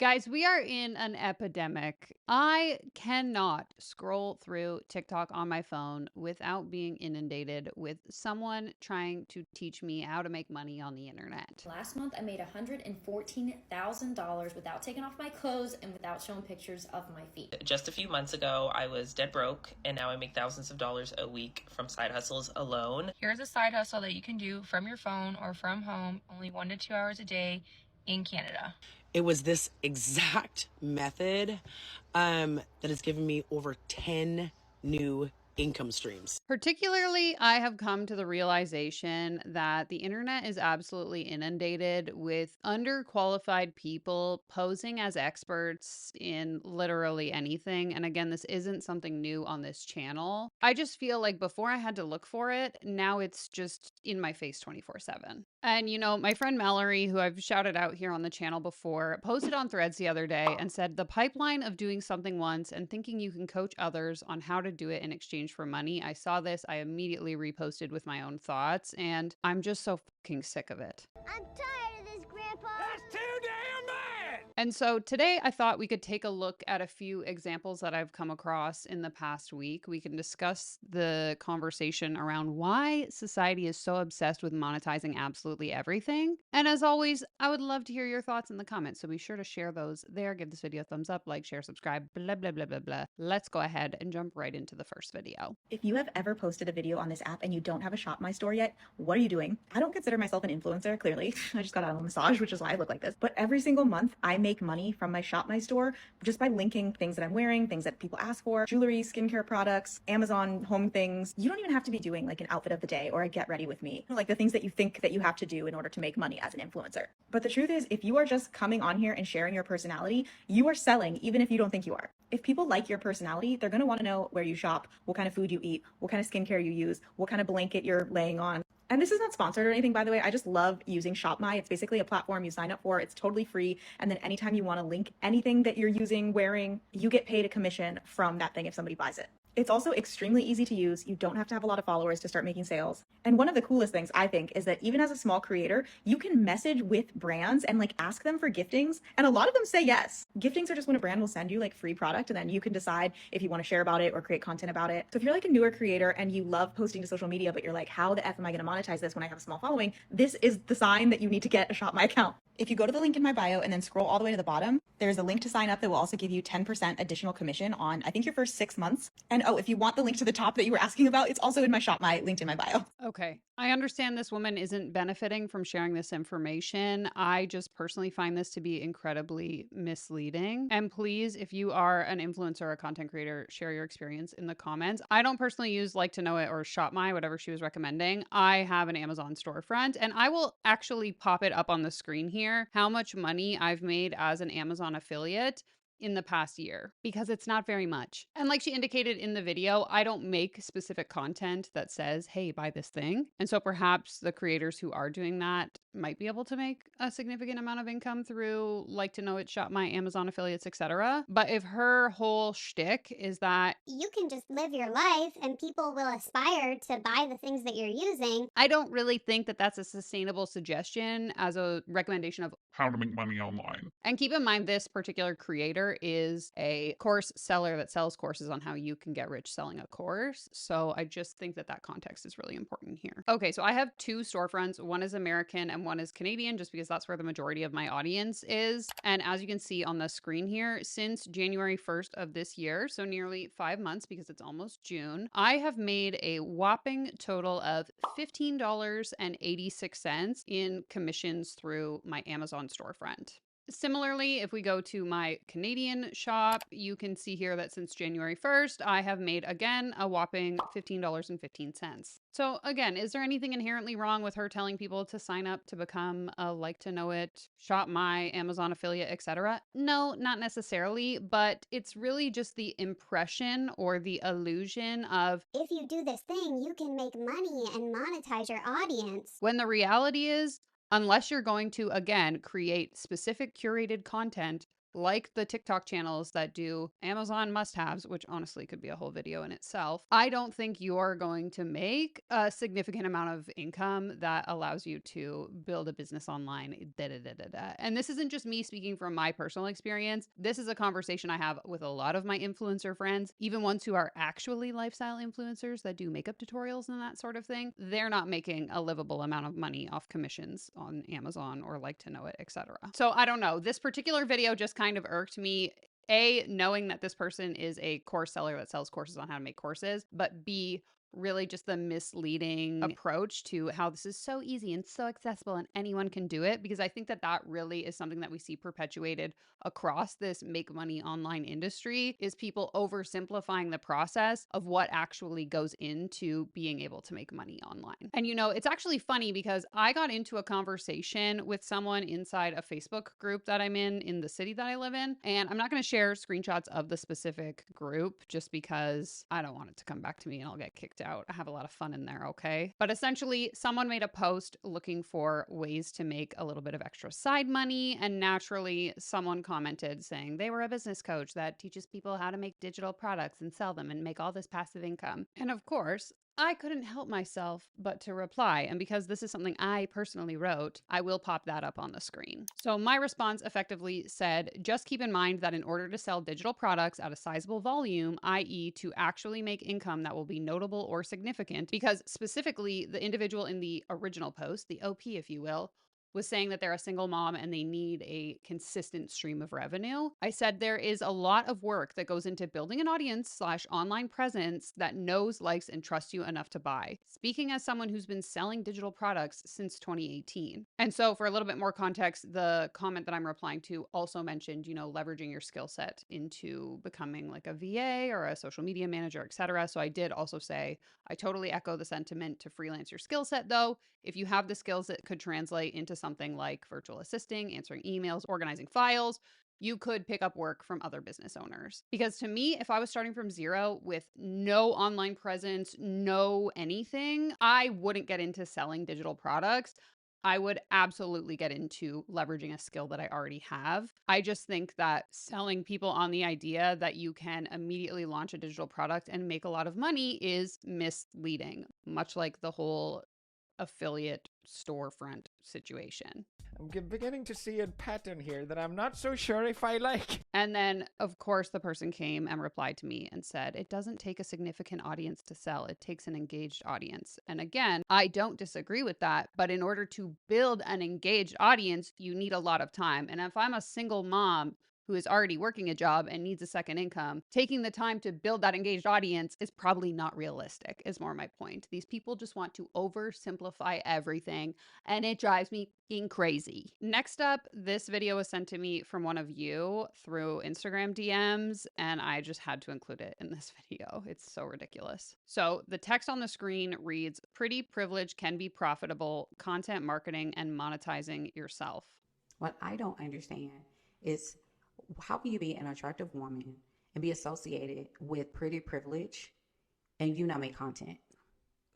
Guys, we are in an epidemic. I cannot scroll through TikTok on my phone without being inundated with someone trying to teach me how to make money on the internet. Last month, I made $114,000 without taking off my clothes and without showing pictures of my feet. Just a few months ago, I was dead broke, and now I make thousands of dollars a week from side hustles alone. Here's a side hustle that you can do from your phone or from home, only 1 to 2 hours a day in Canada. It was this exact method that has given me over 10 new income streams. Particularly, I have come to the realization that the internet is absolutely inundated with underqualified people posing as experts in literally anything. And again, this isn't something new on this channel. I just feel like before I had to look for it, now it's just in my face 24/7. And my friend Mallory, who I've shouted out here on the channel before, posted on Threads the other day and said the pipeline of doing something once and thinking you can coach others on how to do it in exchange for money. I saw this, I immediately reposted with my own thoughts, and I'm just so fucking sick of it. I'm tired of this, Grandpa. That's too damn bad! And so today I thought we could take a look at a few examples that I've come across in the past week. We can discuss the conversation around why society is so obsessed with monetizing absolutely everything. And as always, I would love to hear your thoughts in the comments. So be sure to share those there. Give this video a thumbs up, like, share, subscribe, blah, blah, blah, blah, blah. Let's go ahead and jump right into the first video. If you have ever posted a video on this app and you don't have a ShopMy store yet, what are you doing? I don't consider myself an influencer, clearly. I just got out of a massage, which is why I look like this. But every single month, I make money from my ShopMy store just by linking things that I'm wearing, things that people ask for, jewelry, skincare products, Amazon home things. You don't even have to be doing like an outfit of the day or a get ready with me, like the things that you think that you have to do in order to make money as an influencer. But the truth is, if you are just coming on here and sharing your personality, you are selling even if you don't think you are. If people like your personality, they're going to want to know where you shop, what kind of food you eat, what kind of skincare you use, what kind of blanket you're laying on. And this is not sponsored or anything, by the way. I just love using ShopMy. It's basically a platform you sign up for. It's totally free. And then anytime you want to link anything that you're using, wearing, you get paid a commission from that thing if somebody buys it. It's also extremely easy to use. You don't have to have a lot of followers to start making sales. And one of the coolest things I think is that even as a small creator, you can message with brands and like ask them for giftings. And a lot of them say yes. Giftings are just when a brand will send you like free product and then you can decide if you want to share about it or create content about it. So if you're like a newer creator and you love posting to social media, but you're like, how the F am I going to monetize this when I have a small following? This is the sign that you need to get a ShopMy account. If you go to the link in my bio and then scroll all the way to the bottom, there's a link to sign up that will also give you 10% additional commission on, I think, your first 6 months. And oh, if you want the link to the top that you were asking about, it's also in my ShopMy linked in my bio. Okay. I understand this woman isn't benefiting from sharing this information. I just personally find this to be incredibly misleading. And please, if you are an influencer or a content creator, share your experience in the comments. I don't personally use Like to Know It or ShopMy, whatever she was recommending. I have an Amazon storefront, and I will actually pop it up on the screen here, how much money I've made as an Amazon affiliate in the past year, because it's not very much. And like she indicated in the video, I don't make specific content that says, hey, buy this thing. And so perhaps the creators who are doing that might be able to make a significant amount of income through Like to Know It, ShopMy, Amazon affiliates, etc. But if her whole shtick is that You can just live your life and people will aspire to buy the things that you're using. I don't really think that that's a sustainable suggestion as a recommendation of How to make money online. And keep in mind, this particular creator is a course seller that sells courses on how you can get rich selling a course. So I just think that that context is really important here. Okay, so I have two storefronts. One is American and one is Canadian, just because that's where the majority of my audience is. And as you can see on the screen here, since January 1st of this year, so nearly 5 months because it's almost June, I have made a whopping total of $15.86 in commissions through my Amazon storefront. Similarly, if we go to my Canadian shop, you can see here that since January 1st, I have made, again, a whopping $15.15. So again, is there anything inherently wrong with her telling people to sign up to become a Like to Know It, ShopMy, Amazon affiliate, etc.? No, not necessarily, but it's really just the impression or the illusion of, If you do this thing, you can make money and monetize your audience. when the reality is, unless you're going to, again, create specific curated content like the TikTok channels that do Amazon must-haves, which honestly could be a whole video in itself, I don't think you're going to make a significant amount of income that allows you to build a business online. And this isn't just me speaking from my personal experience. This is a conversation I have with a lot of my influencer friends, even ones who are actually lifestyle influencers that do makeup tutorials and that sort of thing. They're not making a livable amount of money off commissions on Amazon or Like to Know It, etc. So I don't know. This particular video just kind of irked me. A, knowing that this person is a course seller that sells courses on how to make courses, but B, really just the misleading approach to how this is so easy and so accessible and anyone can do it, because I think that that really is something that we see perpetuated across this make money online industry, is people oversimplifying the process of what actually goes into being able to make money online. And it's actually funny because I got into a conversation with someone inside a Facebook group that I'm in the city that I live in, and I'm not going to share screenshots of the specific group just because I don't want it to come back to me and I'll get kicked out. I have a lot of fun in there, okay? But essentially, someone made a post looking for ways to make a little bit of extra side money, and naturally, someone commented saying they were a business coach that teaches people how to make digital products and sell them and make all this passive income. And of course, I couldn't help myself but to reply. And because this is something I personally wrote, I will pop that up on the screen. So my response effectively said, just keep in mind that in order to sell digital products at a sizable volume, i.e. to actually make income that will be notable or significant, because specifically the individual in the original post, the OP, if you will, was saying that they're a single mom and they need a consistent stream of revenue. I said there is a lot of work that goes into building an audience / online presence that knows, likes, and trusts you enough to buy. Speaking as someone who's been selling digital products since 2018. And so for a little bit more context, the comment that I'm replying to also mentioned, leveraging your skill set into becoming like a VA or a social media manager, etc. So I did also say, I totally echo the sentiment to freelance your skill set though. If you have the skills that could translate into something like virtual assisting, answering emails, organizing files, you could pick up work from other business owners. Because to me, if I was starting from zero with no online presence, no anything, I wouldn't get into selling digital products. I would absolutely get into leveraging a skill that I already have. I just think that selling people on the idea that you can immediately launch a digital product and make a lot of money is misleading, much like the whole affiliate storefront situation. I'm beginning to see a pattern here that I'm not so sure if I like. And then, of course, the person came and replied to me and said, it doesn't take a significant audience to sell. It takes an engaged audience. And again, I don't disagree with that. But in order to build an engaged audience, you need a lot of time. And if I'm a single mom who is already working a job and needs a second income, taking the time to build that engaged audience is probably not realistic, is more my point. These people just want to oversimplify everything, and it drives me crazy. Next up, this video was sent to me from one of you through Instagram DMs, and I just had to include it in this video. It's so ridiculous. So the text on the screen reads, "Pretty privilege can be profitable, content marketing and monetizing yourself." What I don't understand is, how can you be an attractive woman and be associated with pretty privilege and you not make content?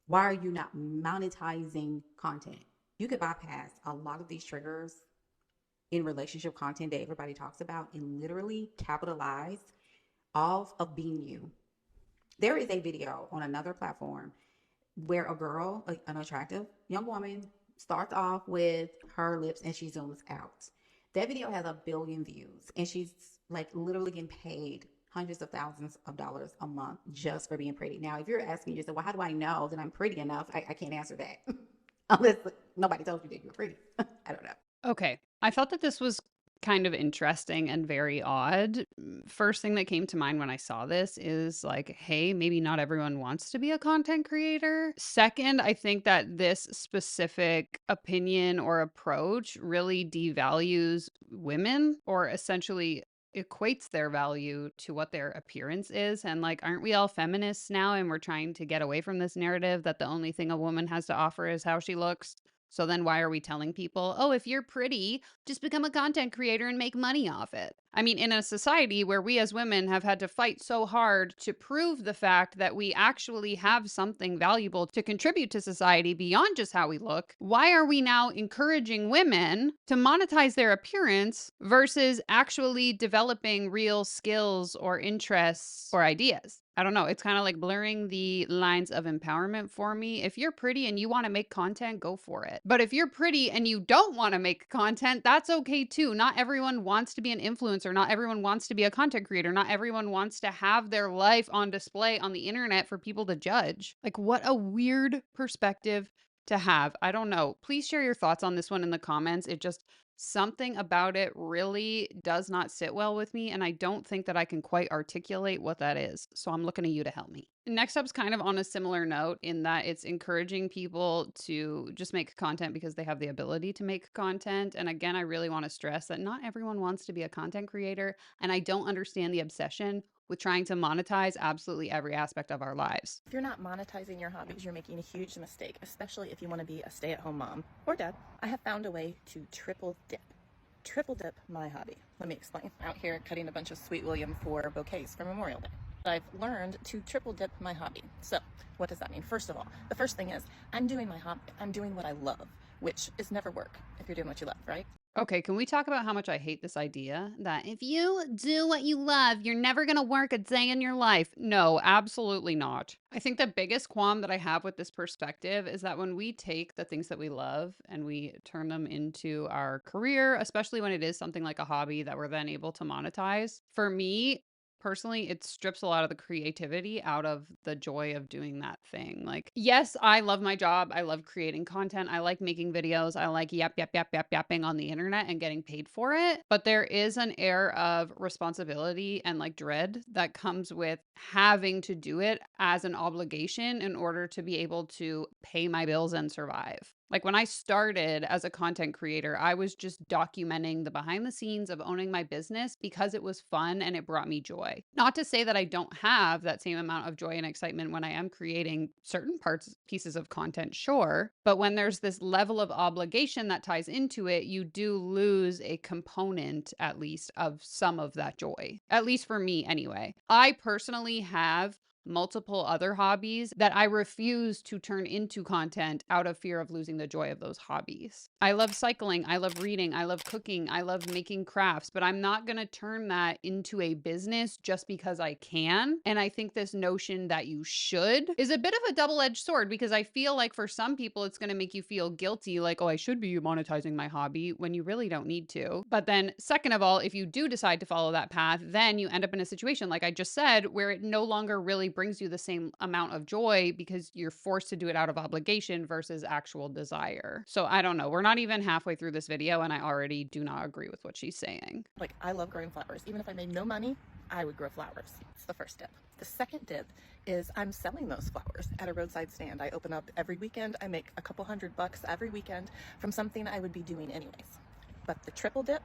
Why are you not monetizing content? You could bypass a lot of these triggers in relationship content that everybody talks about and literally capitalize off of being you. There is a video on another platform where a girl, an attractive young woman, starts off with her lips and she zooms out. That video has 1 billion views and she's like literally getting paid hundreds of thousands of dollars a month just for being pretty. Now, if you're asking yourself, well, how do I know that I'm pretty enough? I can't answer that unless nobody tells you that you're pretty. I don't know. Okay. I thought that this was kind of interesting and very odd. First thing that came to mind when I saw this is like, hey, maybe not everyone wants to be a content creator. Second, I think that this specific opinion or approach really devalues women, or essentially equates their value to what their appearance is. And like, aren't we all feminists now? And we're trying to get away from this narrative that the only thing a woman has to offer is how she looks. So then why are we telling people, oh, if you're pretty, just become a content creator and make money off it? I mean, in a society where we as women have had to fight so hard to prove the fact that we actually have something valuable to contribute to society beyond just how we look, why are we now encouraging women to monetize their appearance versus actually developing real skills or interests or ideas? I don't know. It's kind of like blurring the lines of empowerment for me. If you're pretty and you want to make content, go for it. But if you're pretty and you don't want to make content, that's okay too. Not everyone wants to be an influencer. Not everyone wants to be a content creator. Not everyone wants to have their life on display on the internet for people to judge. Like, what a weird perspective to have. I don't know. Please share your thoughts on this one in the comments. Something about it really does not sit well with me, and I don't think that I can quite articulate what that is. So I'm looking to you to help me. Next up's kind of on a similar note in that it's encouraging people to just make content because they have the ability to make content. And again, I really want to stress that not everyone wants to be a content creator, and I don't understand the obsession with trying to monetize absolutely every aspect of our lives. If you're not monetizing your hobbies, you're making a huge mistake, especially if you want to be a stay-at-home mom or dad. I have found a way to triple dip my hobby. Let me explain. Out here cutting a bunch of Sweet William for bouquets for Memorial Day. I've learned to triple dip my hobby. So what does that mean? First of all, the first thing is I'm doing my hobby. I'm doing what I love, which is never work if you're doing what you love, right? Okay, can we talk about how much I hate this idea that if you do what you love, you're never going to work a day in your life? No, absolutely not. I think the biggest qualm that I have with this perspective is that when we take the things that we love and we turn them into our career, especially when it is something like a hobby that we're then able to monetize, for me, personally, it strips a lot of the creativity out of the joy of doing that thing. Like, yes, I love my job. I love creating content. I like making videos. I like yapping on the internet and getting paid for it. But there is an air of responsibility and like dread that comes with having to do it as an obligation in order to be able to pay my bills and survive. Like when I started as a content creator, I was just documenting the behind the scenes of owning my business because it was fun and it brought me joy. Not to say that I don't have that same amount of joy and excitement when I am creating certain pieces of content, sure. But when there's this level of obligation that ties into it, you do lose a component, at least, of some of that joy. At least for me, anyway. I personally have multiple other hobbies that I refuse to turn into content out of fear of losing the joy of those hobbies. I love cycling, I love reading, I love cooking, I love making crafts, but I'm not going to turn that into a business just because I can. And I think this notion that you should is a bit of a double-edged sword because I feel like for some people it's going to make you feel guilty, like, oh, I should be monetizing my hobby when you really don't need to. But then second of all, if you do decide to follow that path, then you end up in a situation like I just said where it no longer really brings you the same amount of joy because you're forced to do it out of obligation versus actual desire. So I don't know. We're not even halfway through this video and I already do not agree with what she's saying. Like, I love growing flowers. Even if I made no money, I would grow flowers. It's the first dip. The second dip is I'm selling those flowers at a roadside stand. I open up every weekend. I make a couple $100 every weekend from something I would be doing anyways. But the triple dip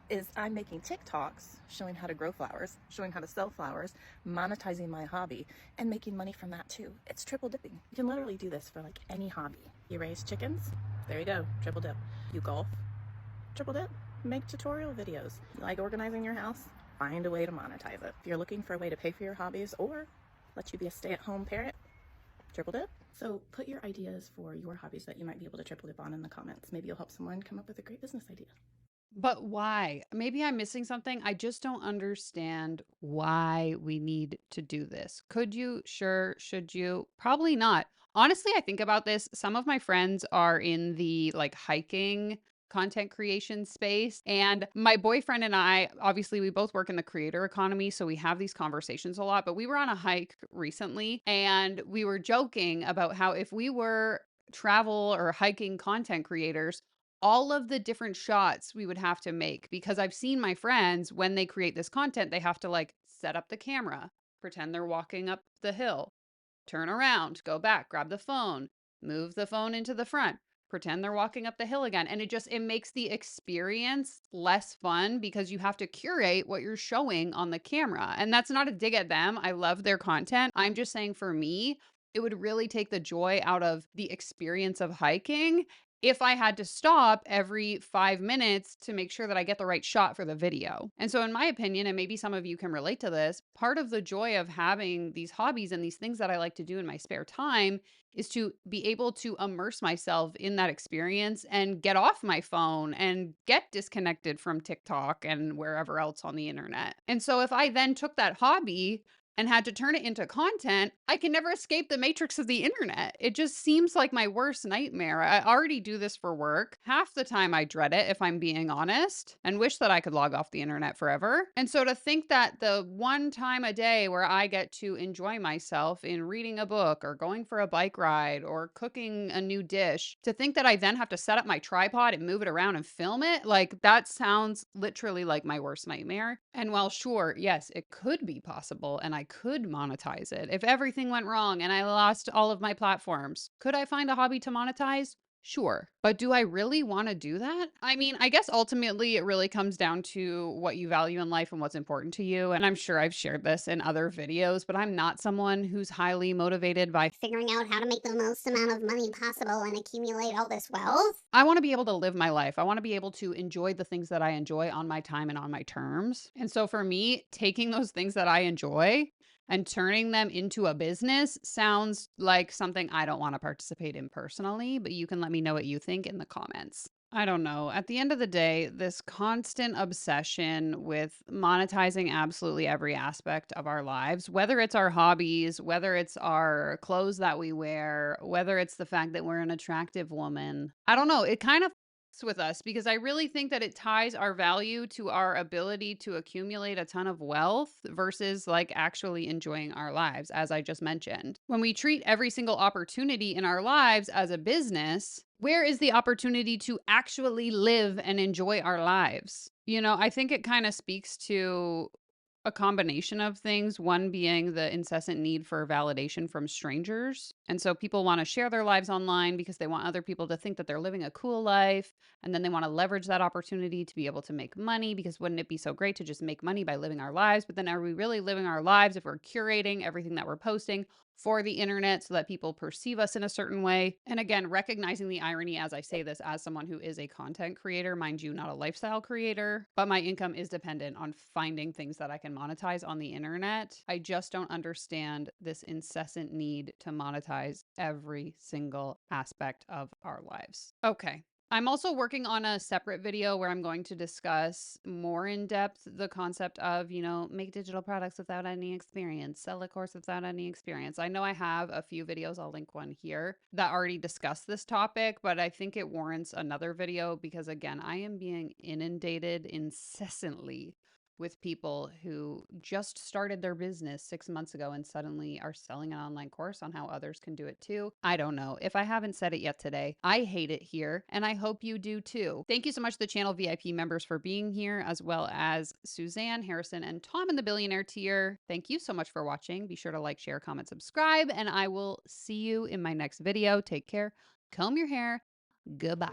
is I'm making TikToks showing how to grow flowers, showing how to sell flowers, monetizing my hobby, and making money from that too. It's triple dipping. You can literally do this for like any hobby. You raise chickens, there you go, triple dip. You golf, triple dip. Make tutorial videos. You like organizing your house? Find a way to monetize it. If you're looking for a way to pay for your hobbies or let you be a stay-at-home parent, triple dip. So put your ideas for your hobbies that you might be able to triple dip on in the comments. Maybe you'll help someone come up with a great business idea. But why? Maybe I'm missing something. I just don't understand why we need to do this. Could you? Sure. Should you? Probably not. Honestly, I think about this. Some of my friends are in the like hiking content creation space. And my boyfriend and I, obviously, we both work in the creator economy. So we have these conversations a lot. But we were on a hike recently and we were joking about how if we were travel or hiking content creators, all of the different shots we would have to make, because I've seen my friends when they create this content, they have to like set up the camera, pretend they're walking up the hill, turn around, go back, grab the phone, move the phone into the front, pretend they're walking up the hill again. And it makes the experience less fun because you have to curate what you're showing on the camera. And that's not a dig at them. I love their content. I'm just saying for me, it would really take the joy out of the experience of hiking if I had to stop every 5 minutes to make sure that I get the right shot for the video. And so in my opinion, and maybe some of you can relate to this, part of the joy of having these hobbies and these things that I like to do in my spare time is to be able to immerse myself in that experience and get off my phone and get disconnected from TikTok and wherever else on the internet. And so if I then took that hobby and had to turn it into content, I can never escape the matrix of the internet. It just seems like my worst nightmare. I already do this for work. Half the time I dread it, if I'm being honest, and wish that I could log off the internet forever. And so to think that the one time a day where I get to enjoy myself in reading a book or going for a bike ride or cooking a new dish, to think that I then have to set up my tripod and move it around and film it, like that sounds literally like my worst nightmare. And while sure, yes, it could be possible and I could monetize it. If everything went wrong and I lost all of my platforms, could I find a hobby to monetize? Sure. But do I really want to do that? I mean, I guess ultimately it really comes down to what you value in life and what's important to you. And I'm sure I've shared this in other videos, but I'm not someone who's highly motivated by figuring out how to make the most amount of money possible and accumulate all this wealth. I want to be able to live my life. I want to be able to enjoy the things that I enjoy on my time and on my terms. And so for me, taking those things that I enjoy and turning them into a business sounds like something I don't want to participate in personally, but you can let me know what you think in the comments. I don't know. At the end of the day, this constant obsession with monetizing absolutely every aspect of our lives, whether it's our hobbies, whether it's our clothes that we wear, whether it's the fact that we're an attractive woman, I don't know. It kind of with us because I really think that it ties our value to our ability to accumulate a ton of wealth versus like actually enjoying our lives, as I just mentioned. When we treat every single opportunity in our lives as a business, where is the opportunity to actually live and enjoy our lives? You know, I think it kind of speaks to a combination of things, one being the incessant need for validation from strangers. And so people want to share their lives online because they want other people to think that they're living a cool life. And then they want to leverage that opportunity to be able to make money because wouldn't it be so great to just make money by living our lives? But then are we really living our lives if we're curating everything that we're posting for the internet so that people perceive us in a certain way? And again, recognizing the irony as I say this as someone who is a content creator, mind you, not a lifestyle creator, but my income is dependent on finding things that I can monetize on the internet. I just don't understand this incessant need to monetize every single aspect of our lives. Okay. I'm also working on a separate video where I'm going to discuss more in depth the concept of, you know, make digital products without any experience, sell a course without any experience. I know I have a few videos, I'll link one here, that already discuss this topic, but I think it warrants another video because, again, I am being inundated incessantly with people who just started their business 6 months ago and suddenly are selling an online course on how others can do it too. I don't know. If I haven't said it yet today, I hate it here, and I hope you do too. Thank you so much to the channel VIP members for being here, as well as Suzanne, Harrison, and Tom in the billionaire tier. Thank you so much for watching. Be sure to like, share, comment, subscribe, and I will see you in my next video. Take care. Comb your hair. Goodbye.